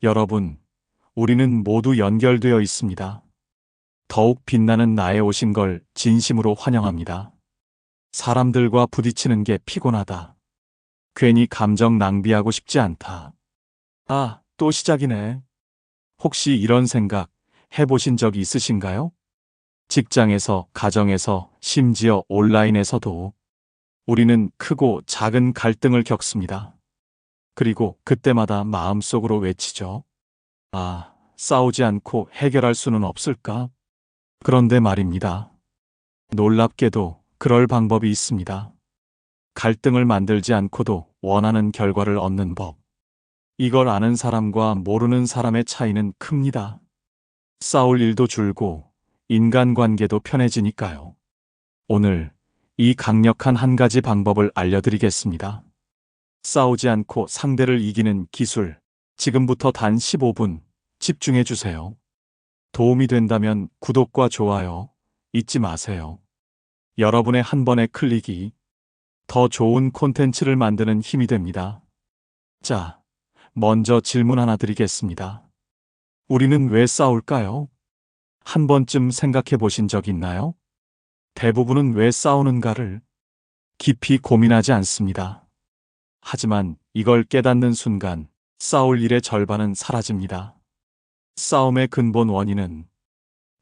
여러분, 우리는 모두 연결되어 있습니다. 더욱 빛나는 나에 오신 걸 진심으로 환영합니다. 사람들과 부딪히는 게 피곤하다. 괜히 감정 낭비하고 싶지 않다. 아, 또 시작이네. 혹시 이런 생각 해보신 적이 있으신가요? 직장에서, 가정에서, 심지어 온라인에서도 우리는 크고 작은 갈등을 겪습니다. 그리고 그때마다 마음속으로 외치죠. 아, 싸우지 않고 해결할 수는 없을까? 그런데 말입니다. 놀랍게도 그럴 방법이 있습니다. 갈등을 만들지 않고도 원하는 결과를 얻는 법. 이걸 아는 사람과 모르는 사람의 차이는 큽니다. 싸울 일도 줄고 인간관계도 편해지니까요. 오늘 이 강력한 한 가지 방법을 알려드리겠습니다. 싸우지 않고 상대를 이기는 기술. 지금부터 단 15분 집중해 주세요. 도움이 된다면 구독과 좋아요 잊지 마세요. 여러분의 한 번의 클릭이 더 좋은 콘텐츠를 만드는 힘이 됩니다. 자, 먼저 질문 하나 드리겠습니다. 우리는 왜 싸울까요? 한 번쯤 생각해 보신 적 있나요? 대부분은 왜 싸우는가를 깊이 고민하지 않습니다. 하지만 이걸 깨닫는 순간 싸울 일의 절반은 사라집니다. 싸움의 근본 원인은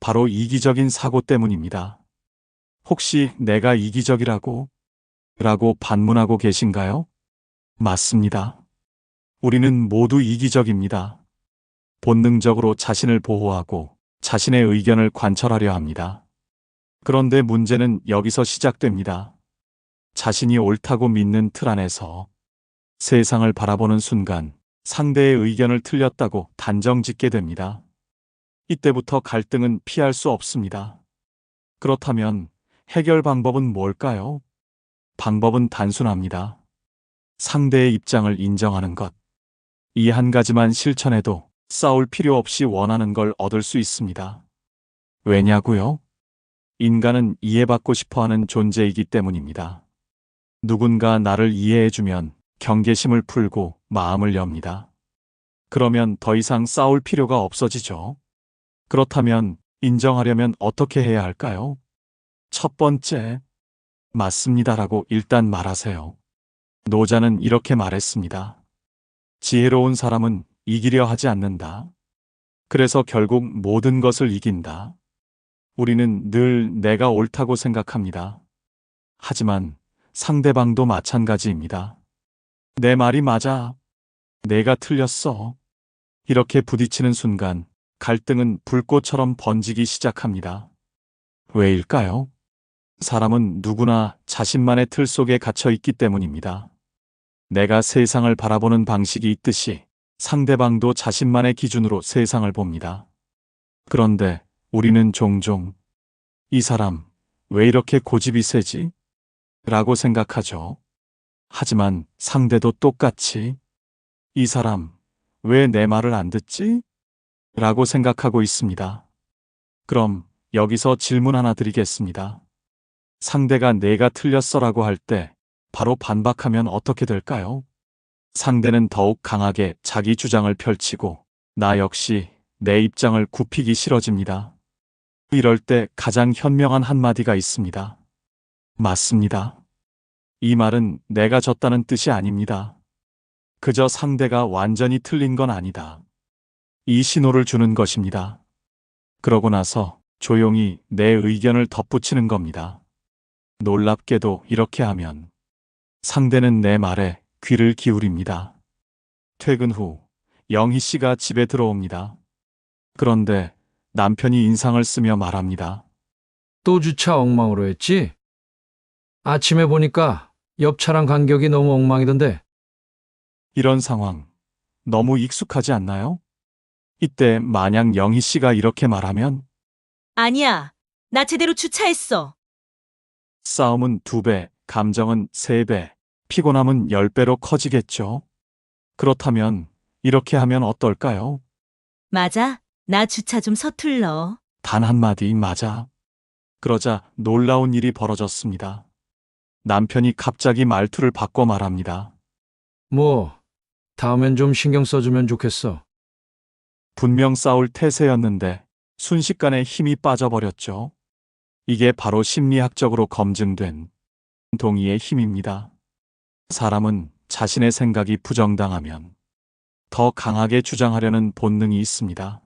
바로 이기적인 사고 때문입니다. 혹시 내가 이기적이라고 반문하고 계신가요? 맞습니다. 우리는 모두 이기적입니다. 본능적으로 자신을 보호하고 자신의 의견을 관철하려 합니다. 그런데 문제는 여기서 시작됩니다. 자신이 옳다고 믿는 틀 안에서 세상을 바라보는 순간 상대의 의견을 틀렸다고 단정 짓게 됩니다. 이때부터 갈등은 피할 수 없습니다. 그렇다면 해결 방법은 뭘까요? 방법은 단순합니다. 상대의 입장을 인정하는 것. 이 한 가지만 실천해도 싸울 필요 없이 원하는 걸 얻을 수 있습니다. 왜냐고요? 인간은 이해받고 싶어 하는 존재이기 때문입니다. 누군가 나를 이해해주면 경계심을 풀고 마음을 엽니다. 그러면 더 이상 싸울 필요가 없어지죠. 그렇다면 인정하려면 어떻게 해야 할까요? 첫 번째, 맞습니다라고 일단 말하세요. 노자는 이렇게 말했습니다. 지혜로운 사람은 이기려 하지 않는다. 그래서 결국 모든 것을 이긴다. 우리는 늘 내가 옳다고 생각합니다. 하지만 상대방도 마찬가지입니다. 내 말이 맞아. 내가 틀렸어. 이렇게 부딪히는 순간 갈등은 불꽃처럼 번지기 시작합니다. 왜일까요? 사람은 누구나 자신만의 틀 속에 갇혀 있기 때문입니다. 내가 세상을 바라보는 방식이 있듯이 상대방도 자신만의 기준으로 세상을 봅니다. 그런데 우리는 종종 이 사람 왜 이렇게 고집이 세지? 라고 생각하죠. 하지만 상대도 똑같이 이 사람 왜 내 말을 안 듣지? 라고 생각하고 있습니다. 그럼 여기서 질문 하나 드리겠습니다. 상대가 내가 틀렸어라고 할 때 바로 반박하면 어떻게 될까요? 상대는 더욱 강하게 자기 주장을 펼치고 나 역시 내 입장을 굽히기 싫어집니다. 이럴 때 가장 현명한 한마디가 있습니다. 맞습니다. 이 말은 내가 졌다는 뜻이 아닙니다. 그저 상대가 완전히 틀린 건 아니다. 이 신호를 주는 것입니다. 그러고 나서 조용히 내 의견을 덧붙이는 겁니다. 놀랍게도 이렇게 하면 상대는 내 말에 귀를 기울입니다. 퇴근 후 영희 씨가 집에 들어옵니다. 그런데 남편이 인상을 쓰며 말합니다. 또 주차 엉망으로 했지? 아침에 보니까 옆 차랑 간격이 너무 엉망이던데. 이런 상황 너무 익숙하지 않나요? 이때 만약 영희 씨가 이렇게 말하면 아니야. 나 제대로 주차했어. 싸움은 2배, 감정은 3배, 피곤함은 10배로 커지겠죠. 그렇다면 이렇게 하면 어떨까요? 맞아. 나 주차 좀 서툴러. 단 한마디 맞아. 그러자 놀라운 일이 벌어졌습니다. 남편이 갑자기 말투를 바꿔 말합니다. 뭐, 다음엔 좀 신경 써주면 좋겠어. 분명 싸울 태세였는데 순식간에 힘이 빠져버렸죠. 이게 바로 심리학적으로 검증된 동의의 힘입니다. 사람은 자신의 생각이 부정당하면 더 강하게 주장하려는 본능이 있습니다.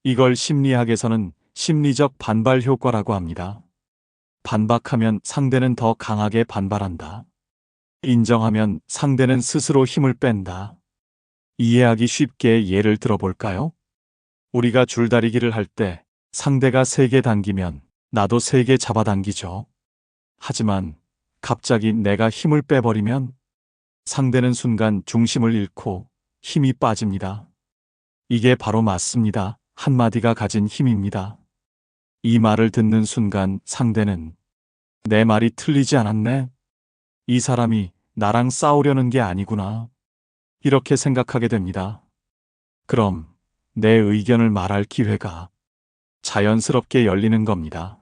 이걸 심리학에서는 심리적 반발 효과라고 합니다. 반박하면 상대는 더 강하게 반발한다. 인정하면 상대는 스스로 힘을 뺀다. 이해하기 쉽게 예를 들어볼까요? 우리가 줄다리기를 할 때 상대가 3개 당기면 나도 3개 잡아당기죠. 하지만 갑자기 내가 힘을 빼버리면 상대는 순간 중심을 잃고 힘이 빠집니다. 이게 바로 맞습니다. 한마디가 가진 힘입니다. 이 말을 듣는 순간 상대는 내 말이 틀리지 않았네. 이 사람이 나랑 싸우려는 게 아니구나. 이렇게 생각하게 됩니다. 그럼 내 의견을 말할 기회가 자연스럽게 열리는 겁니다.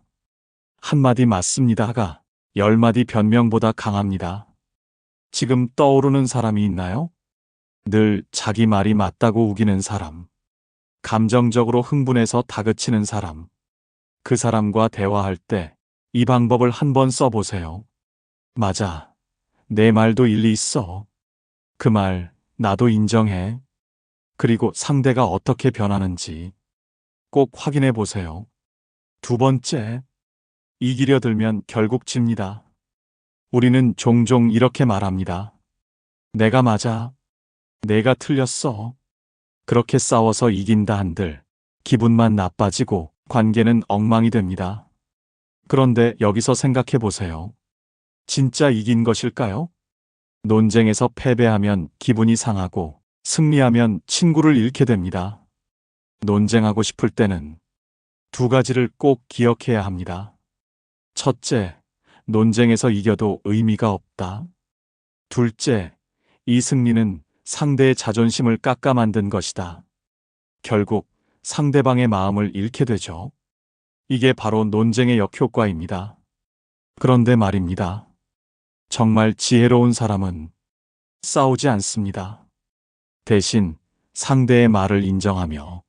한마디 맞습니다가 10마디 변명보다 강합니다. 지금 떠오르는 사람이 있나요? 늘 자기 말이 맞다고 우기는 사람. 감정적으로 흥분해서 다그치는 사람. 그 사람과 대화할 때 이 방법을 한번 써보세요. 맞아. 내 말도 일리 있어. 그 말 나도 인정해. 그리고 상대가 어떻게 변하는지 꼭 확인해 보세요. 2번째, 이기려 들면 결국 집니다. 우리는 종종 이렇게 말합니다. 내가 맞아. 내가 틀렸어. 그렇게 싸워서 이긴다 한들 기분만 나빠지고 관계는 엉망이 됩니다. 그런데 여기서 생각해 보세요. 진짜 이긴 것일까요? 논쟁에서 패배하면 기분이 상하고 승리하면 친구를 잃게 됩니다. 논쟁하고 싶을 때는 2가지를 꼭 기억해야 합니다. 첫째, 논쟁에서 이겨도 의미가 없다. 둘째, 이 승리는 상대의 자존심을 깎아 만든 것이다. 결국 상대방의 마음을 잃게 되죠. 이게 바로 논쟁의 역효과입니다. 그런데 말입니다. 정말 지혜로운 사람은 싸우지 않습니다. 대신 상대의 말을 인정하며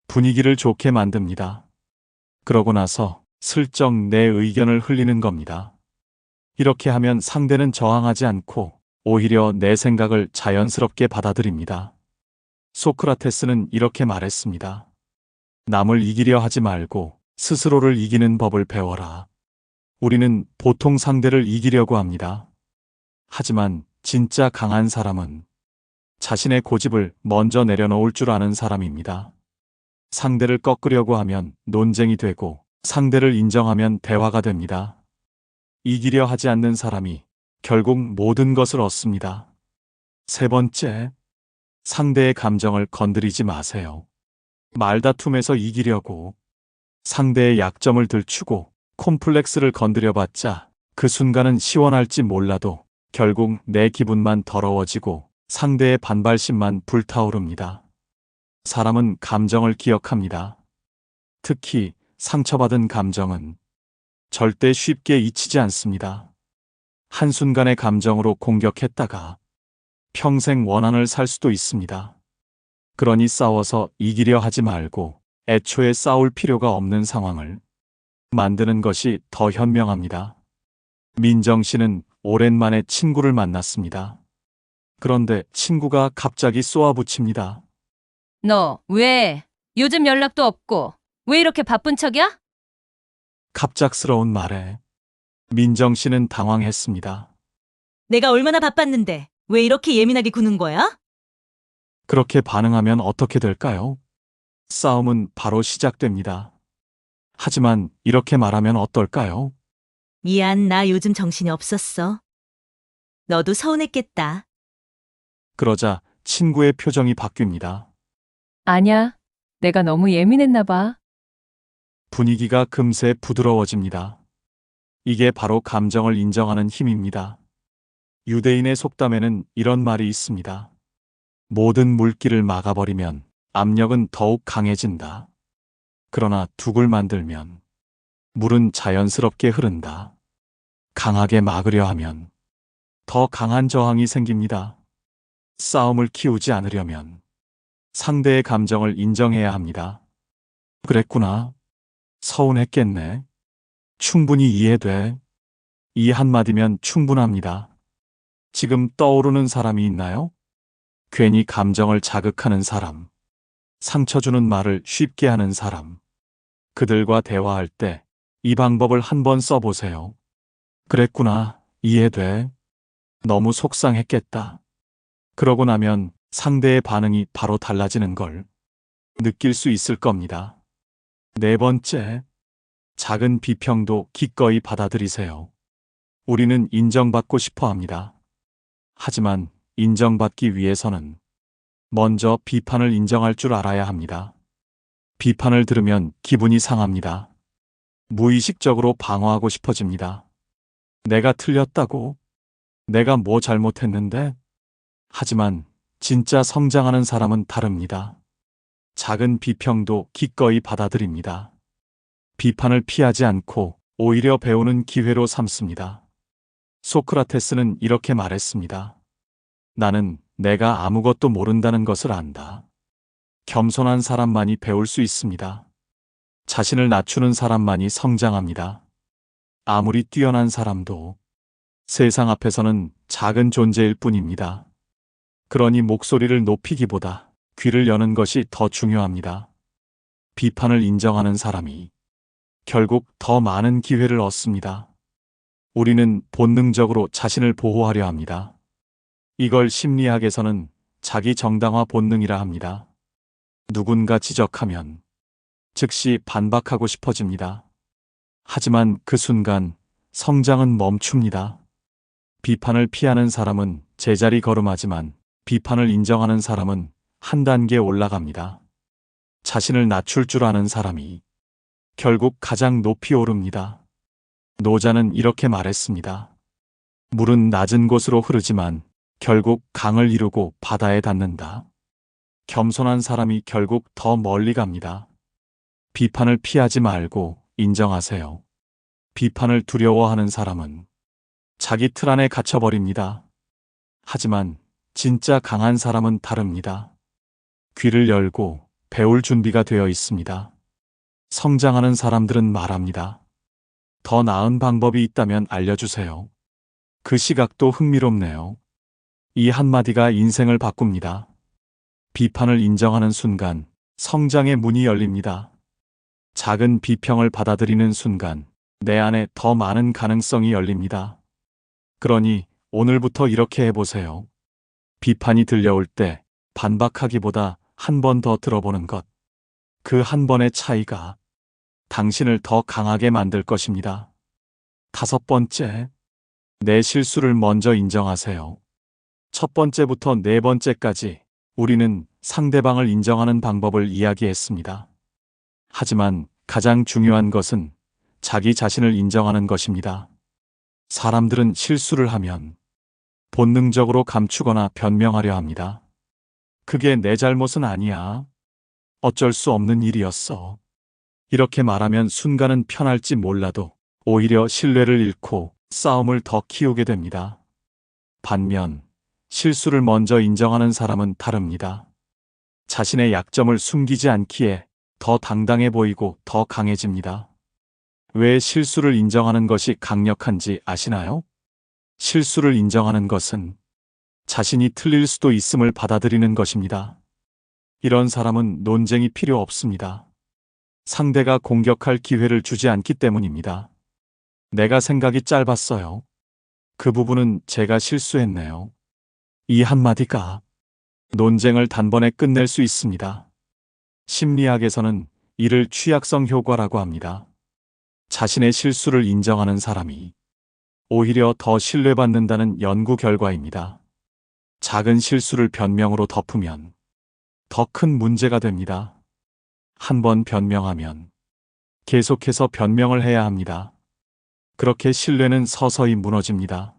분위기를 좋게 만듭니다. 그러고 나서 슬쩍 내 의견을 흘리는 겁니다. 이렇게 하면 상대는 저항하지 않고 오히려 내 생각을 자연스럽게 받아들입니다. 소크라테스는 이렇게 말했습니다. 남을 이기려 하지 말고 스스로를 이기는 법을 배워라. 우리는 보통 상대를 이기려고 합니다. 하지만 진짜 강한 사람은 자신의 고집을 먼저 내려놓을 줄 아는 사람입니다. 상대를 꺾으려고 하면 논쟁이 되고 상대를 인정하면 대화가 됩니다. 이기려 하지 않는 사람이 결국 모든 것을 얻습니다. 3번째, 상대의 감정을 건드리지 마세요. 말다툼에서 이기려고 상대의 약점을 들추고 콤플렉스를 건드려봤자 그 순간은 시원할지 몰라도 결국 내 기분만 더러워지고 상대의 반발심만 불타오릅니다. 사람은 감정을 기억합니다. 특히 상처받은 감정은 절대 쉽게 잊히지 않습니다. 한순간의 감정으로 공격했다가 평생 원한을 살 수도 있습니다. 그러니 싸워서 이기려 하지 말고 애초에 싸울 필요가 없는 상황을 만드는 것이 더 현명합니다. 민정 씨는 오랜만에 친구를 만났습니다. 그런데 친구가 갑자기 쏘아붙입니다. 너 왜? 요즘 연락도 없고 왜 이렇게 바쁜 척이야? 갑작스러운 말에 민정 씨는 당황했습니다. 내가 얼마나 바빴는데 왜 이렇게 예민하게 구는 거야? 그렇게 반응하면 어떻게 될까요? 싸움은 바로 시작됩니다. 하지만 이렇게 말하면 어떨까요? 미안, 나 요즘 정신이 없었어. 너도 서운했겠다. 그러자 친구의 표정이 바뀝니다. 아니야. 내가 너무 예민했나 봐. 분위기가 금세 부드러워집니다. 이게 바로 감정을 인정하는 힘입니다. 유대인의 속담에는 이런 말이 있습니다. 모든 물길을 막아버리면 압력은 더욱 강해진다. 그러나 둑을 만들면 물은 자연스럽게 흐른다. 강하게 막으려 하면 더 강한 저항이 생깁니다. 싸움을 키우지 않으려면 상대의 감정을 인정해야 합니다. 그랬구나. 서운했겠네. 충분히 이해돼. 이 한마디면 충분합니다. 지금 떠오르는 사람이 있나요? 괜히 감정을 자극하는 사람, 상처 주는 말을 쉽게 하는 사람. 그들과 대화할 때 이 방법을 한번 써보세요. 그랬구나. 이해돼. 너무 속상했겠다. 그러고 나면 상대의 반응이 바로 달라지는 걸 느낄 수 있을 겁니다. 네 번째, 작은 비평도 기꺼이 받아들이세요. 우리는 인정받고 싶어 합니다. 하지만 인정받기 위해서는 먼저 비판을 인정할 줄 알아야 합니다. 비판을 들으면 기분이 상합니다. 무의식적으로 방어하고 싶어집니다. 내가 틀렸다고? 내가 뭐 잘못했는데? 하지만 진짜 성장하는 사람은 다릅니다. 작은 비평도 기꺼이 받아들입니다. 비판을 피하지 않고 오히려 배우는 기회로 삼습니다. 소크라테스는 이렇게 말했습니다. 나는 내가 아무것도 모른다는 것을 안다. 겸손한 사람만이 배울 수 있습니다. 자신을 낮추는 사람만이 성장합니다. 아무리 뛰어난 사람도 세상 앞에서는 작은 존재일 뿐입니다. 그러니 목소리를 높이기보다 귀를 여는 것이 더 중요합니다. 비판을 인정하는 사람이 결국 더 많은 기회를 얻습니다. 우리는 본능적으로 자신을 보호하려 합니다. 이걸 심리학에서는 자기 정당화 본능이라 합니다. 누군가 지적하면 즉시 반박하고 싶어집니다. 하지만 그 순간 성장은 멈춥니다. 비판을 피하는 사람은 제자리 걸음하지만 비판을 인정하는 사람은 한 단계 올라갑니다. 자신을 낮출 줄 아는 사람이 결국 가장 높이 오릅니다. 노자는 이렇게 말했습니다. 물은 낮은 곳으로 흐르지만 결국 강을 이루고 바다에 닿는다. 겸손한 사람이 결국 더 멀리 갑니다. 비판을 피하지 말고 인정하세요. 비판을 두려워하는 사람은 자기 틀 안에 갇혀버립니다. 하지만 진짜 강한 사람은 다릅니다. 귀를 열고 배울 준비가 되어 있습니다. 성장하는 사람들은 말합니다. 더 나은 방법이 있다면 알려주세요. 그 시각도 흥미롭네요. 이 한마디가 인생을 바꿉니다. 비판을 인정하는 순간 성장의 문이 열립니다. 작은 비평을 받아들이는 순간 내 안에 더 많은 가능성이 열립니다. 그러니 오늘부터 이렇게 해보세요. 비판이 들려올 때 반박하기보다 한 번 더 들어보는 것. 그 한 번의 차이가 당신을 더 강하게 만들 것입니다. 다섯 번째, 내 실수를 먼저 인정하세요. 첫 번째부터 네 번째까지 우리는 상대방을 인정하는 방법을 이야기했습니다. 하지만 가장 중요한 것은 자기 자신을 인정하는 것입니다. 사람들은 실수를 하면 본능적으로 감추거나 변명하려 합니다. 그게 내 잘못은 아니야. 어쩔 수 없는 일이었어. 이렇게 말하면 순간은 편할지 몰라도 오히려 신뢰를 잃고 싸움을 더 키우게 됩니다. 반면 실수를 먼저 인정하는 사람은 다릅니다. 자신의 약점을 숨기지 않기에 더 당당해 보이고 더 강해집니다. 왜 실수를 인정하는 것이 강력한지 아시나요? 실수를 인정하는 것은 자신이 틀릴 수도 있음을 받아들이는 것입니다. 이런 사람은 논쟁이 필요 없습니다. 상대가 공격할 기회를 주지 않기 때문입니다. 내가 생각이 짧았어요. 그 부분은 제가 실수했네요. 이 한마디가 논쟁을 단번에 끝낼 수 있습니다. 심리학에서는 이를 취약성 효과라고 합니다. 자신의 실수를 인정하는 사람이 오히려 더 신뢰받는다는 연구 결과입니다. 작은 실수를 변명으로 덮으면 더 큰 문제가 됩니다. 한 번 변명하면 계속해서 변명을 해야 합니다. 그렇게 신뢰는 서서히 무너집니다.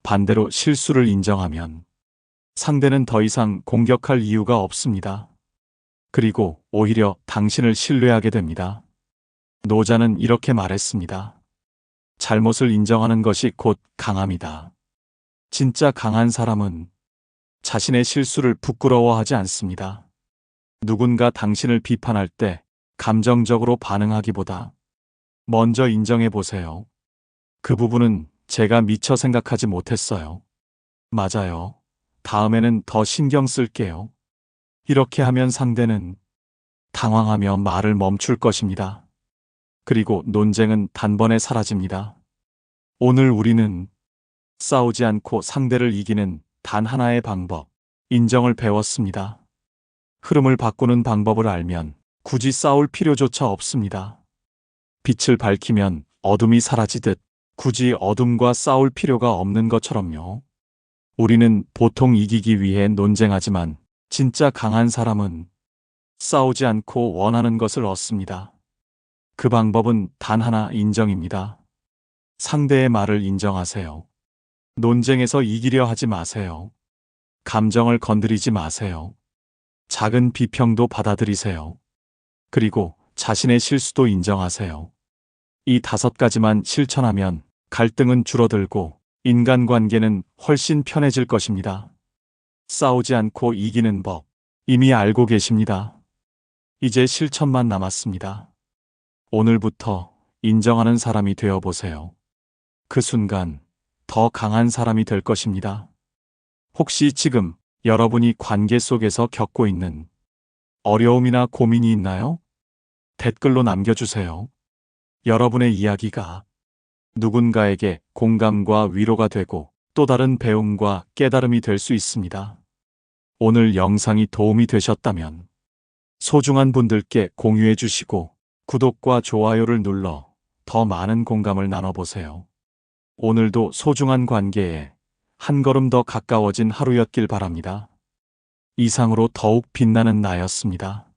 반대로 실수를 인정하면 상대는 더 이상 공격할 이유가 없습니다. 그리고 오히려 당신을 신뢰하게 됩니다. 노자는 이렇게 말했습니다. 잘못을 인정하는 것이 곧 강함이다. 진짜 강한 사람은 자신의 실수를 부끄러워하지 않습니다. 누군가 당신을 비판할 때 감정적으로 반응하기보다 먼저 인정해 보세요. 그 부분은 제가 미처 생각하지 못했어요. 맞아요. 다음에는 더 신경 쓸게요. 이렇게 하면 상대는 당황하며 말을 멈출 것입니다. 그리고 논쟁은 단번에 사라집니다. 오늘 우리는 싸우지 않고 상대를 이기는 단 하나의 방법, 인정을 배웠습니다. 흐름을 바꾸는 방법을 알면 굳이 싸울 필요조차 없습니다. 빛을 밝히면 어둠이 사라지듯 굳이 어둠과 싸울 필요가 없는 것처럼요. 우리는 보통 이기기 위해 논쟁하지만 진짜 강한 사람은 싸우지 않고 원하는 것을 얻습니다. 그 방법은 단 하나, 인정입니다. 상대의 말을 인정하세요. 논쟁에서 이기려 하지 마세요. 감정을 건드리지 마세요. 작은 비평도 받아들이세요. 그리고 자신의 실수도 인정하세요. 이 5가지만 실천하면 갈등은 줄어들고 인간관계는 훨씬 편해질 것입니다. 싸우지 않고 이기는 법, 이미 알고 계십니다. 이제 실천만 남았습니다. 오늘부터 인정하는 사람이 되어 보세요. 그 순간 더 강한 사람이 될 것입니다. 혹시 지금 여러분이 관계 속에서 겪고 있는 어려움이나 고민이 있나요? 댓글로 남겨주세요. 여러분의 이야기가 누군가에게 공감과 위로가 되고 또 다른 배움과 깨달음이 될 수 있습니다. 오늘 영상이 도움이 되셨다면 소중한 분들께 공유해 주시고 구독과 좋아요를 눌러 더 많은 공감을 나눠보세요. 오늘도 소중한 관계에 한 걸음 더 가까워진 하루였길 바랍니다. 이상으로 더욱 빛나는 나였습니다.